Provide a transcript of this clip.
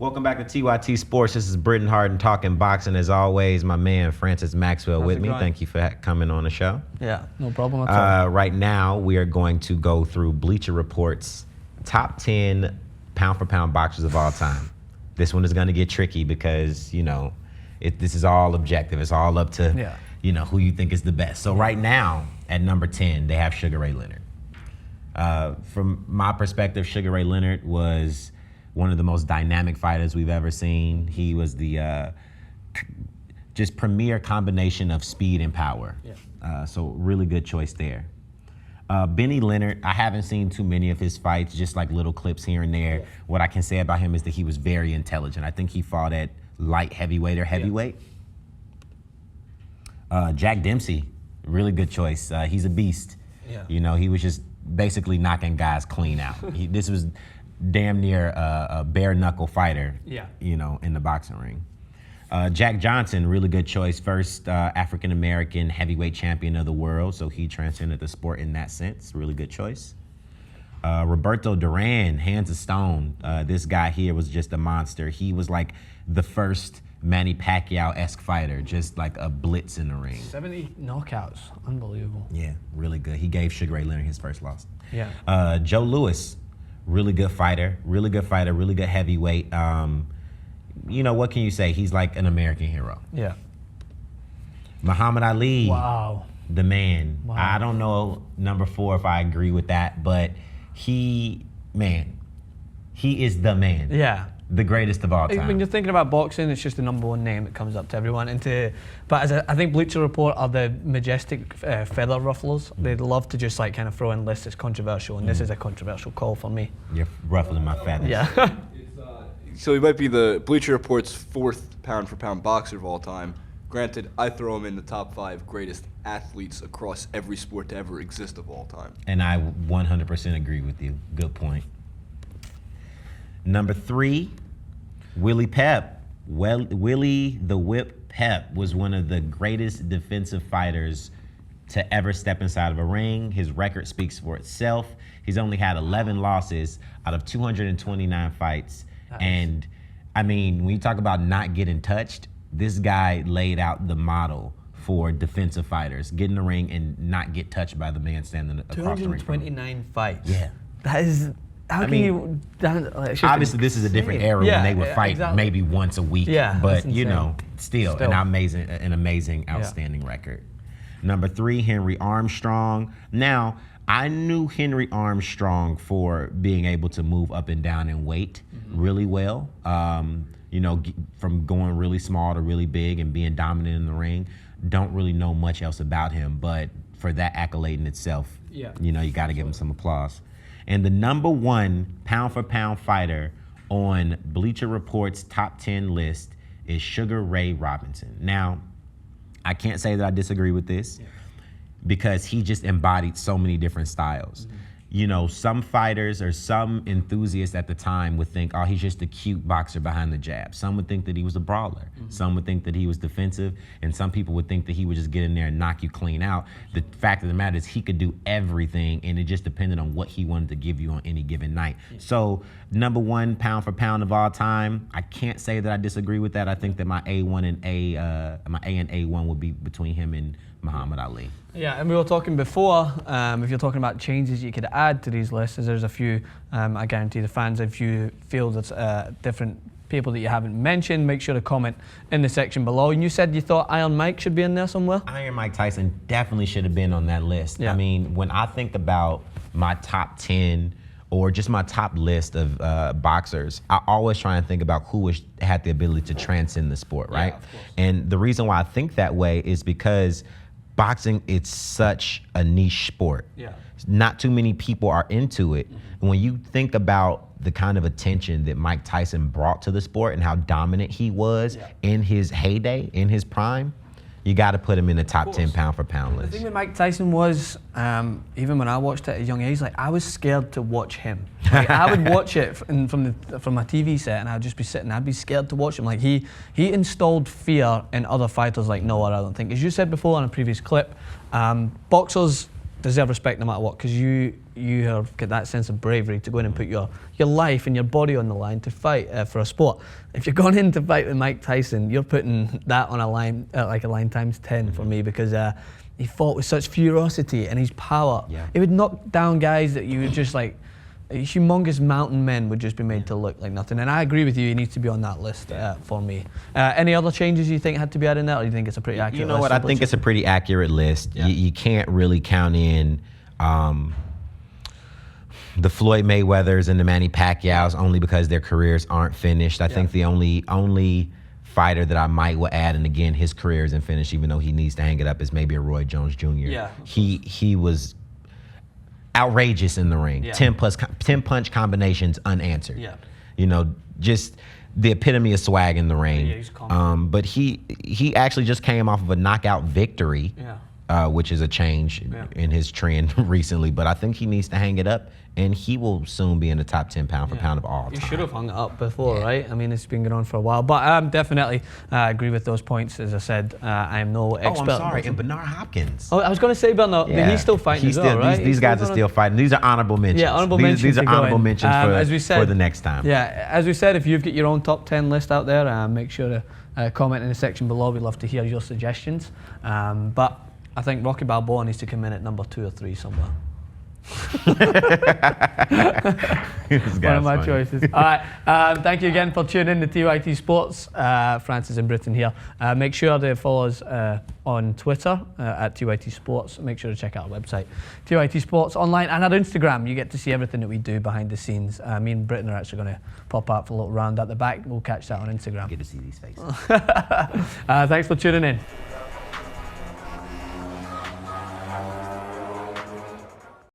Welcome back to TYTSports. This is Britton, Hardin talking boxing. As always, my man Francis Maxwell with me. Thank you for coming on the show. Yeah, no problem at all. Right now, we are going to go through Bleacher Report's top 10 pound-for-pound boxers of all time. This one is going to get tricky because, you know, this is all objective. It's all up to, you know, who you think is the best. So right now, at number 10, they have Sugar Ray Leonard. From my perspective, Sugar Ray Leonard was one of the most dynamic fighters we've ever seen. He was the just premier combination of speed and power. So really good choice there. Benny Leonard, I haven't seen too many of his fights, just like little clips here and there. What I can say about him is that he was very intelligent. I think he fought at light heavyweight or heavyweight. Jack Dempsey, really good choice. He's a beast. You know, he was just basically knocking guys clean out. This was damn near a bare knuckle fighter, you know, in the boxing ring. Jack Johnson, really good choice. First African-American heavyweight champion of the world, so he transcended the sport in that sense. Really good choice. Roberto Duran, hands of stone. This guy here was just a monster. He was like the first Manny Pacquiao-esque fighter, just like a blitz in the ring. 70 knockouts, unbelievable. Yeah, really good. He gave Sugar Ray Leonard his first loss. Joe Louis, really good fighter, really good heavyweight. You know, what can you say? He's like an American hero. Muhammad Ali, the man. I don't know number 4 if I agree with that, but he is the man. The greatest of all time. When you're thinking about boxing, it's just the number one name that comes up to everyone. But I think Bleacher Report are the majestic feather rufflers. They'd love to just like kind of throw in lists that's controversial, and this is a controversial call for me. You're ruffling my feathers. So he might be the Bleacher Report's 4th pound-for-pound boxer of all time. Granted, I throw him in the top 5 greatest athletes across every sport to ever exist of all time. And I 100% agree with you. Good point. Number 3, Willie Pep. Willie the Whip Pep was one of the greatest defensive fighters to ever step inside of a ring. His record speaks for itself. He's only had 11 losses out of 229 fights. And I mean, when you talk about not getting touched, this guy laid out the model for defensive fighters. Get in the ring and not get touched by the man standing across the ring. 229 fights. That is... How can you? Obviously, this is a different era when they would fight maybe once a week. But you know, still an amazing, outstanding record. Number 3, Henry Armstrong. Now, I knew Henry Armstrong for being able to move up and down in weight really well. You know, from going really small to really big and being dominant in the ring. Don't really know much else about him, but for that accolade in itself, you know, you got to give him some applause. And the number 1 pound-for-pound fighter on Bleacher Report's top 10 list is Sugar Ray Robinson. Now, I can't say that I disagree with this because he just embodied so many different styles. You know, some fighters or some enthusiasts at the time would think, oh, he's just a cute boxer behind the jab. Some would think that he was a brawler. Some would think that he was defensive. And some people would think that he would just get in there and knock you clean out. The fact of the matter is he could do everything, and it just depended on what he wanted to give you on any given night. So number 1 pound for pound of all time, I can't say that I disagree with that. I think that my A and A1 would be between him and Muhammad Ali. And we were talking before, if you're talking about changes you could add to these lists, there's a few, I guarantee the fans, if you feel there's different people that you haven't mentioned, make sure to comment in the section below. And you said you thought Iron Mike should be in there somewhere? Iron Mike Tyson definitely should have been on that list. I mean, when I think about my top 10 or just my top list of boxers, I always try and think about who had the ability to transcend the sport, right? And the reason why I think that way is because boxing, it's such a niche sport. Not too many people are into it. And when you think about the kind of attention that Mike Tyson brought to the sport and how dominant he was in his heyday, in his prime, you got to put him in the top 10 pound for pound list. The thing with Mike Tyson was, even when I watched it at a young age, like I was scared to watch him. Like, I would watch it from my TV set, and I'd just be sitting. I'd be scared to watch him. Like he installed fear in other fighters like no other. I don't think. As you said before in a previous clip, boxers deserve respect no matter what, because you have got that sense of bravery to go in and put your life and your body on the line to fight for a sport. If you're going in to fight with Mike Tyson, you're putting that on a line, like a line times 10 for me, because he fought with such ferocity and his power. Yeah. He would knock down guys that you would just like, humongous mountain men would just be made to look like nothing. And I agree with you, he needs to be on that list for me. Any other changes you think had to be added in there, or do you think it's a pretty accurate list? You know what, I think it's a pretty accurate list. Yeah. You can't really count in the Floyd Mayweathers and the Manny Pacquiaos only because their careers aren't finished. I think the only fighter that I might will add, and again, his career isn't finished, even though he needs to hang it up, is maybe a Roy Jones Jr. Yeah. He was outrageous in the ring. 10 punch combinations unanswered. Yeah. You know, just the epitome of swag in the ring. Yeah, he's confident. But he actually just came off of a knockout victory, which is a change in his trend recently. But I think he needs to hang it up, and he will soon be in the top 10 pound for pound of all time. You should have hung it up before, right? I mean, it's been going on for a while. But definitely agree with those points. As I said, I am no expert. Oh, I'm sorry. And Bernard Hopkins. Oh, I was going to say Bernard. Yeah. He's still fighting right? These guys are still fighting. These are honorable mentions. Yeah, honorable mentions. These are honorable mentions for the next time. Yeah, as we said, if you've got your own top 10 list out there, make sure to comment in the section below. We'd love to hear your suggestions. But I think Rocky Balboa needs to come in at number 2 or 3 somewhere. One of my choices. All right. Thank you again for tuning in to TYT Sports. Francis and Britton here. Make sure to follow us on Twitter at TYT Sports. Make sure to check out our website, TYT Sports Online, and our Instagram. You get to see everything that we do behind the scenes. Me and Britton are actually going to pop out for a little round at the back. We'll catch that on Instagram. Good to see these faces. Thanks for tuning in.